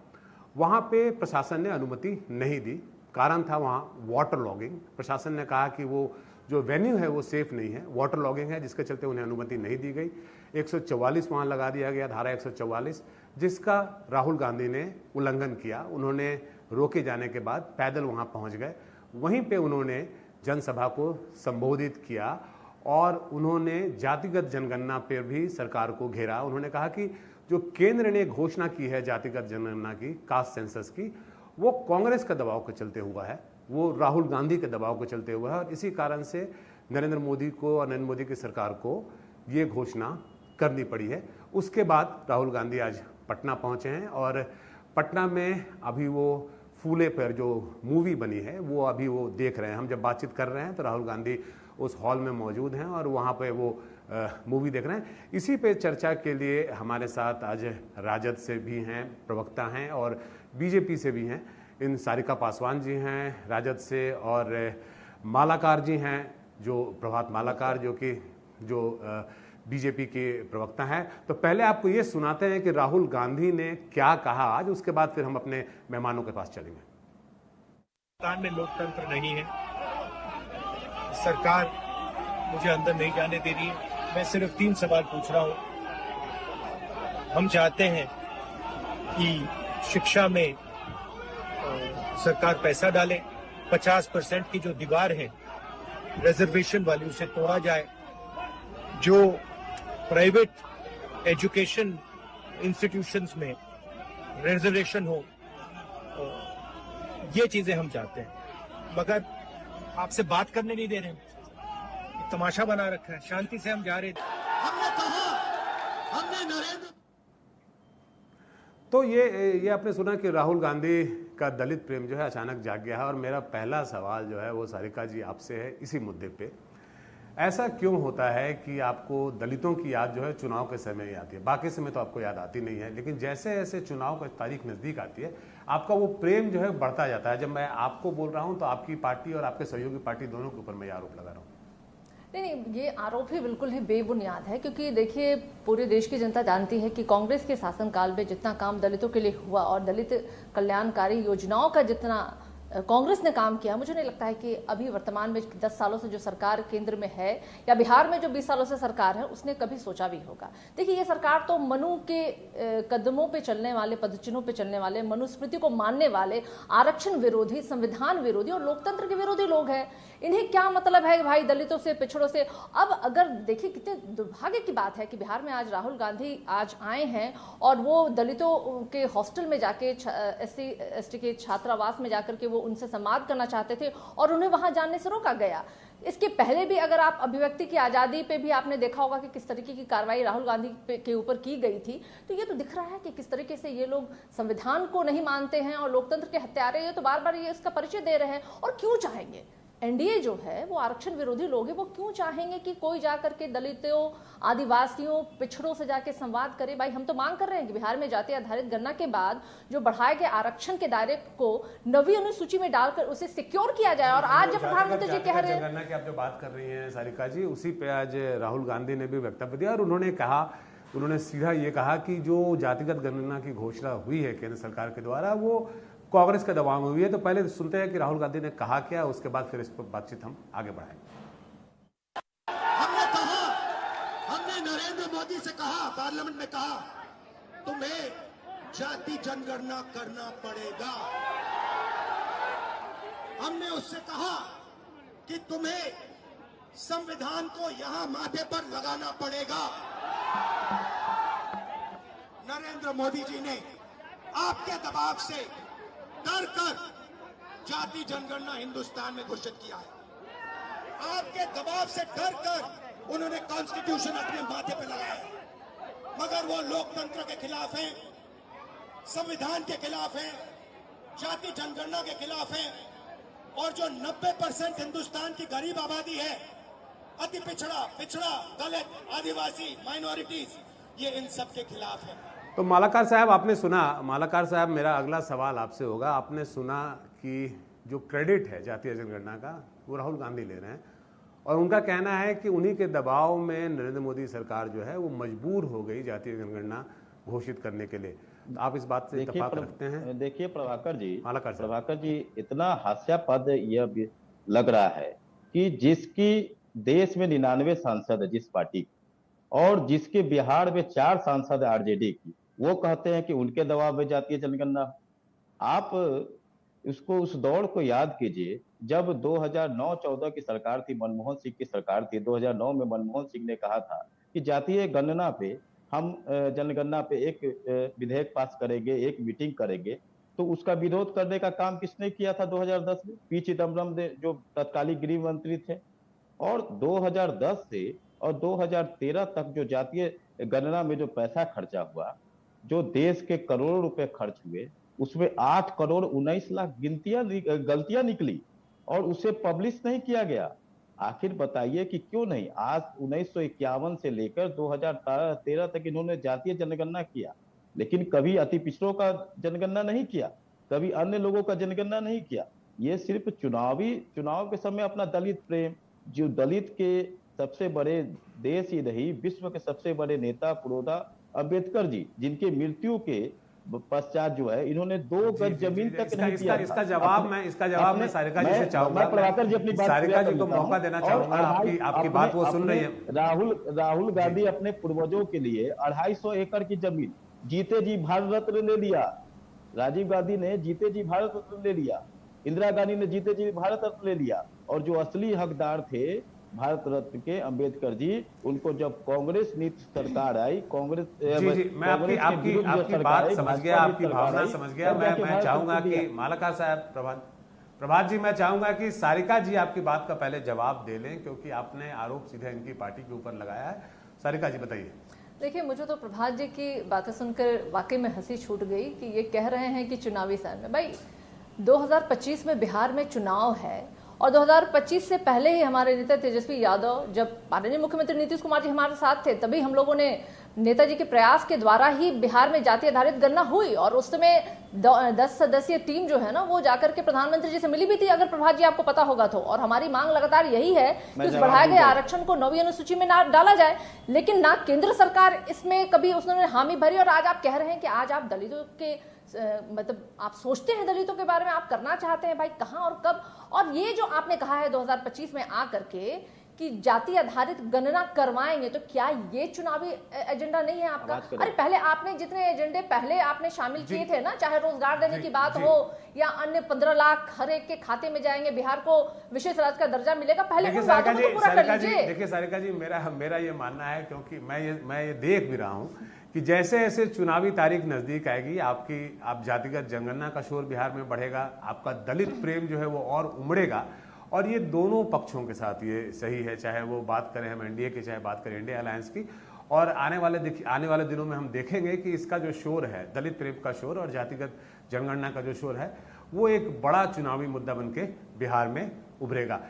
वहाँ पे प्रशासन ने अनुमति नहीं दी। कारण था वहाँ वाटर लॉगिंग। प्रशासन ने कहा कि वो जो वेन्यू है वो सेफ नहीं है, वाटर लॉगिंग है, जिसके चलते उन्हें अनुमति नहीं दी गई। 144 वहाँ लगा दिया गया, धारा 144, जिसका राहुल गांधी ने उल्लंघन किया। उन्होंने रोके जाने के बाद पैदल वहाँ पहुँच गए। वहीं पे उन्होंने जनसभा को संबोधित किया और उन्होंने जातिगत जनगणना पर भी सरकार को घेरा। उन्होंने कहा कि जो केंद्र ने घोषणा की है जातिगत जनगणना की, कास्ट सेंसस की, वो कांग्रेस का दबाव के चलते हुआ है, वो राहुल गांधी के दबाव के चलते हुआ है और इसी कारण से नरेंद्र मोदी को और नरेंद्र मोदी की सरकार को ये घोषणा करनी पड़ी है। उसके बाद राहुल गांधी आज पटना पहुंचे हैं और पटना में अभी वो फूले पर जो मूवी बनी है वो अभी वो देख रहे हैं। हम जब बातचीत कर रहे हैं तो राहुल गांधी उस हॉल में मौजूद हैं और वहाँ पे वो मूवी देख रहे हैं। इसी पे चर्चा के लिए हमारे साथ आज राजद से भी हैं, प्रवक्ता हैं और बीजेपी से भी हैं। इन सारिका पासवान जी हैं राजद से और मालाकार जी हैं, जो प्रभात मालाकार, जो बीजेपी के प्रवक्ता हैं। तो पहले आपको ये सुनाते हैं कि राहुल गांधी ने क्या कहा आज, उसके बाद फिर हम अपने मेहमानों के पास चलेंगे। हिंदुस्तान में लोकतंत्र नहीं है, सरकार मुझे अंदर नहीं जाने दे रही है। मैं सिर्फ 3 सवाल पूछ रहा हूं। हम चाहते हैं कि शिक्षा में सरकार पैसा डाले, 50% की जो दीवार है रिजर्वेशन वाली उसे तोड़ा जाए, जो प्राइवेट एजुकेशन इंस्टीट्यूशंस में रिजर्वेशन हो, ये चीजें हम चाहते हैं। मगर आपसे बात करने नहीं दे रहे हैं, तमाशा बना रखा है। शांति से हम जा रहे थे। तो ये आपने सुना कि राहुल गांधी का दलित प्रेम जो है अचानक जाग गया है और मेरा पहला सवाल जो है वो सारिका जी आपसे है इसी मुद्दे पे। ऐसा क्यों होता है कि आपको दलितों की याद जो है चुनाव के समय ही आती है? बाकी समय तो आपको याद आती नहीं है, लेकिन जैसे जैसे चुनाव का तारीख नज़दीक आती है आपका वो प्रेम जो है बढ़ता जाता है। जब मैं आपको बोल रहा हूँ तो आपकी पार्टी और आपके सहयोगी पार्टी दोनों के ऊपर मैं आरोप लगा रहा हूँ। नहीं, ये आरोप ही बिल्कुल ही बेबुनियाद है, क्योंकि देखिए पूरे देश की जनता जानती है कि कांग्रेस के शासनकाल में जितना काम दलितों के लिए हुआ और दलित कल्याणकारी योजनाओं का जितना कांग्रेस ने काम किया, मुझे नहीं लगता है कि अभी वर्तमान में 10 सालों से जो सरकार केंद्र में है या बिहार में जो 20 सालों से सरकार है उसने कभी सोचा भी होगा। देखिए ये सरकार तो मनु के कदमों पे चलने वाले, पदचिन्हों पे चलने वाले, मनुस्मृति को मानने वाले, आरक्षण विरोधी, संविधान विरोधी और लोकतंत्र के विरोधी लोग हैं। इन्हें क्या मतलब है भाई दलितों से, पिछड़ों से? अब अगर देखिए कितने दुर्भाग्य की बात है कि बिहार में आज राहुल गांधी आज आए हैं और वो दलितों के हॉस्टल में जाके, SC ST के छात्रावास में जाकर के वो उनसे संवाद करना चाहते थे और उन्हें वहां जाने से रोका गया। इसके पहले भी अगर आप अभिव्यक्ति की आज़ादी पे भी आपने देखा होगा कि किस तरीके की कार्रवाई राहुल गांधी के ऊपर की गई थी। तो ये तो दिख रहा है कि किस तरीके से ये लोग संविधान को नहीं मानते हैं और लोकतंत्र के हत्यारे, ये तो बार बार ये इसका परिचय दे रहे हैं। और क्यों चाहेंगे? एनडीए जो है वो आरक्षण विरोधी लोग हैं, वो क्यों चाहेंगे कि कोई जाकर के दलितों, आदिवासियों, पिछड़ों से जाके संवाद करे? भाई हम तो मांग कर रहे हैं कि बिहार में जाति आधारित गणना के बाद जो बढ़ाए गए आरक्षण के दायरे को 9वीं अनुसूची में डालकर उसे सिक्योर किया जाए। और आज जब प्रधानमंत्री जी कह रहे हैं, गणना की आप जो बात कर रही हैं सारिका जी, उसी पे आज राहुल गांधी ने भी वक्तव्य दिया और उन्होंने सीधा ये कहा कि जो जातिगत गणना की घोषणा हुई है केंद्र सरकार के द्वारा वो कांग्रेस के दबाव में हुई है। तो पहले सुनते हैं कि राहुल गांधी ने कहा क्या, उसके बाद फिर इस पर बातचीत हम आगे बढ़ाएंगे। हमने नरेंद्र मोदी से कहा, पार्लियामेंट में कहा, तुम्हें जाति जनगणना करना पड़ेगा। हमने उससे कहा कि तुम्हें संविधान को यहां माथे पर लगाना पड़ेगा। नरेंद्र मोदी जी ने आपके दबाव से डर कर जाति जनगणना हिंदुस्तान में घोषित किया है। आपके दबाव से डर कर उन्होंने कॉन्स्टिट्यूशन अपने माथे पे लगाया, मगर वो लोकतंत्र के खिलाफ हैं, संविधान के खिलाफ हैं, जाति जनगणना के खिलाफ हैं। और जो 90% हिंदुस्तान की गरीब आबादी है, अति पिछड़ा, दलित, आदिवासी, माइनॉरिटीज, ये इन सब के खिलाफ है। तो मालाकार साहब आपने सुना, मालाकार साहब मेरा अगला सवाल आपसे होगा। आपने सुना कि जो क्रेडिट है जातीय जनगणना का वो राहुल गांधी ले रहे हैं, और उनका कहना है कि उन्हीं के दबाव में नरेंद्र मोदी सरकार जो है वो मजबूर हो गई जातीय जनगणना घोषित करने के लिए। आप इस बात से इत्तेफाक रखते हैं? देखिए प्रभाकर जी, इतना हास्यास्पद यह लग रहा है कि जिसकी देश में 99 सांसद है जिस पार्टी की, और जिसके बिहार में 4 सांसद है आरजेडी की, वो कहते हैं कि उनके दबाव में जातीय जनगणना। आप उसको उस दौर को याद कीजिए जब 2009-14 की सरकार थी, मनमोहन सिंह की सरकार थी। 2009 में मनमोहन सिंह ने कहा था कि जातीय गणना पे हम जनगणना पे एक विधेयक पास करेंगे, एक मीटिंग करेंगे। तो उसका विरोध करने का काम किसने किया था 2010 में? पी चिदम्बरम जो तत्कालीन गृह मंत्री थे। और 2010 से और 2013 तक जो जातीय गणना में जो पैसा खर्चा हुआ, जो देश के करोड़ों रुपए खर्च हुए, उसमें 8 करोड़ 19 लाख गलतियां निकली और उसे पब्लिश नहीं किया गया। आखिर बताइए कि क्यों नहीं? आज 1951 से लेकर 2013 तक इन्होंने जातीय जनगणना किया, लेकिन कभी अति पिछड़ों का जनगणना नहीं किया, कभी अन्य लोगों का जनगणना नहीं किया। ये सिर्फ चुनाव के समय अपना दलित प्रेम, जो दलित के सबसे बड़े देश ही नहीं विश्व के सबसे बड़े नेता पुरोधा अम्बेडकर जी, जिनके मृत्यु के पश्चात जो है इन्होंने 2 गज जमीन तक नहीं दिया। इसका जवाब मैं सारिका जी से चाहूंगा। प्रभाकर जी अपनी बात सारिका जी को मौका देना चाहूंगा। आपकी बात वो सुन रही है। राहुल गांधी अपने पूर्वजों के लिए 250 एकड़ की जमीन जीते जी भारत रत्न ले लिया। राजीव गांधी ने जीते जी भारत रत्न ले लिया, इंदिरा गांधी ने जीते जी भारत रत्न ले लिया, और जो असली हकदार थे भारत रत्न के अम्बेडकर जी, उनको जब कांग्रेस नीति सरकार आई, कांग्रेस मैं आपकी बात समझ गया, आपकी भावना समझ गया। मैं चाहूंगा कि मालाकार साहब, प्रभात जी, मैं चाहूंगा कि सारिका जी आपकी बात का पहले जवाब दे लें, क्योंकि आपने आरोप सीधे इनकी पार्टी के ऊपर लगाया है। सारिका जी बताइए। देखिए, मुझे तो प्रभात जी की बातें सुनकर वाकई में हंसी छूट गई कि ये कह रहे हैं कि चुनावी साल में, भाई 2025 में बिहार में चुनाव है, और 2025 से पहले ही हमारे नेता तेजस्वी यादव, जब माननीय मुख्यमंत्री नीतीश कुमार जी हमारे साथ थे, तभी हम लोगों ने नेताजी के प्रयास के द्वारा ही बिहार में जाति आधारित गणना हुई, और उस समय 10 सदस्यीय टीम जो है ना, वो जाकर के प्रधानमंत्री जी से मिली भी थी, अगर प्रभात जी आपको पता होगा तो। और हमारी मांग लगातार यही है कि उस बढ़ाए गए आरक्षण को 9वीं अनुसूची में ना डाला जाए, लेकिन ना केंद्र सरकार इसमें कभी उसने हामी भरी। और आज आप कह रहे हैं कि आज आप दलितों के मतलब आप सोचते हैं दलितों के बारे में, आप करना चाहते हैं, भाई कहां और कब? और ये जो आपने कहा है 2025 में आकर के कि जाति आधारित गणना करवाएंगे, तो क्या ये चुनावी एजेंडा नहीं है आपका? अरे पहले आपने जितने एजेंडे पहले आपने शामिल किए थे ना, चाहे रोजगार देने की बात हो या अन्य 15 लाख हर एक के खाते में जाएंगे, बिहार को विशेष राज्य का दर्जा मिलेगा, पहले उन बातों को पूरा कर लीजिए। देखिए सारिका जी, मेरा ये मानना है, क्योंकि मैं ये देख भी रहा हूं कि जैसे जैसे चुनावी तारीख नजदीक आएगी, आप जातिगत जनगणना का शोर बिहार में बढ़ेगा, आपका दलित प्रेम जो है वो और उमड़ेगा। और ये दोनों पक्षों के साथ ये सही है, चाहे वो बात करें हम एनडीए की, चाहे बात करें इंडिया अलायंस की। और आने वाले दिनों में हम देखेंगे कि इसका जो शोर है, दलित प्रेम का शोर और जातिगत जनगणना का जो शोर है, वो एक बड़ा चुनावी मुद्दा बनके बिहार में उभरेगा।